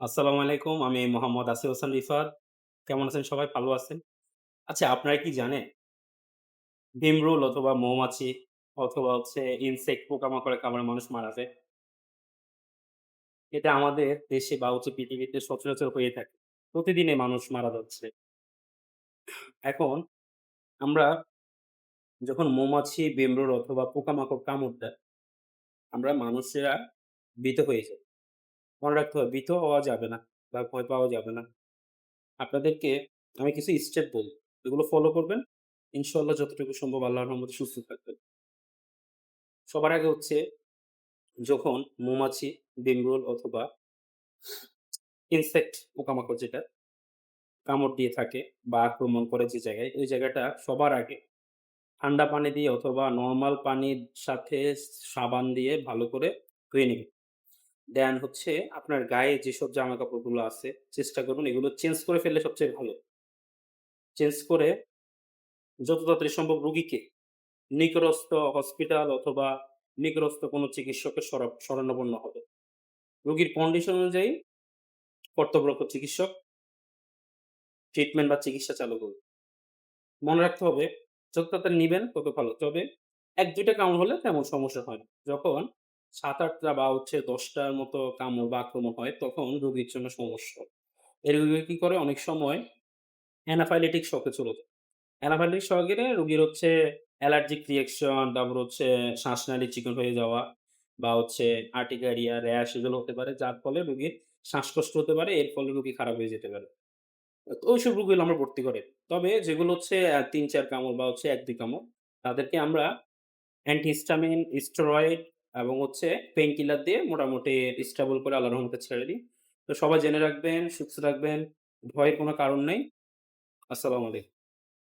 আসসালামু আলাইকুম। আমি মোহাম্মদ আসিফ হাসান রিফাত। কেমন আছেন সবাই? ভালো আছেন? আচ্ছা, আপনারা কি জানেন ভিমরুল অথবা মৌমাছি অথবা ইনসেক্ট পোকামাকড়ে কামড়ে মানুষ মারা যায়? এটা আমাদের দেশে বা পৃথিবীতে সচরাচর হয়ে থাকে। প্রতিদিনই মানুষ মারা যাচ্ছে। এখন আমরা যখন মৌমাছি, ভিমরুল অথবা পোকামাকড় কামড় দেয়, আমরা মানুষেরা ভীত হয়ে যাই। মনে রাখতে হবে ভীত হওয়া যাবে না বা ভয় পাওয়া যাবে না। আপনাদেরকে আমি কিছু স্টেপ বলব। এগুলো ফলো করবেন। ইনশাআল্লাহ যতটুকু সম্ভব আল্লাহর রহমতে সুস্থ থাকবেন। সবার আগে যখন মৌমাছি, ভিমরুল অথবা ইনসেক্ট পোকামাকড় যেটা কামড় দিয়ে থাকে বা আক্রমণ করে যে জায়গায়, ওই জায়গাটা সবার আগে ঠান্ডা পানি দিয়ে অথবা নরমাল পানির সাথে সাবান দিয়ে ভালো করে ধুয়ে নিবেন। দেন আপনার গায়ে যেসব জামাকাপড়গুলো আছে চেষ্টা করুন এগুলো চেঞ্জ করে ফেললে সবচেয়ে ভালো। চেঞ্জ করে যত তাড়াতাড়ি সম্ভব রোগীকে নিকটস্থ হসপিটাল অথবা নিকটস্থ কোনো চিকিৎসকের শরণাপন্ন হবে। রোগীর কন্ডিশন অনুযায়ী কর্তব্যরত চিকিৎসক ট্রিটমেন্ট বা চিকিৎসা চালু করবে। মনে রাখতে হবে যত তাড়াতাড়ি নিবেন তত ভালো। তবে ১-২ টা কামড় হলে তেমন সমস্যা হয় না। যখন ৭-৮ টা বা ১০ টার মতো কামড় বা আক্রমণ হয় তখন রোগীর জন্য সমস্যা। এই রোগী কি করে অনেক সময় অ্যানাফাইলেটিক শক এ চলে যায়। অ্যানাফাইলেটিক শক গেলে রোগীর অ্যালার্জিক রিঅ্যাকশন, তারপর শ্বাসনালী চিকন হয়ে যাওয়া বা আর্টিকারিয়া, র‍্যাশ এগুলো হতে পারে। যার ফলে রোগীর শ্বাসকষ্ট হতে পারে। এর ফলে রোগী খারাপ হয়ে যেতে পারে। তো ওইসব রোগগুলো আমরা ভর্তি করে। তবে যেগুলো ৩-৪ কামড় বা ১-২ কামড় তাদেরকে আমরা অ্যান্টিহিস্টামিন, স্টেরয়েড এবং পেইন কিলার দিয়ে মোটামুটি স্টেবল করে আল্লাহর রহমতে ছেড়ে দিই। তো সবাই জেনে রাখবেন, সুস্থ থাকবেন। ভয়ের কোনো কারণ নেই। আসসালামু আলাইকুম।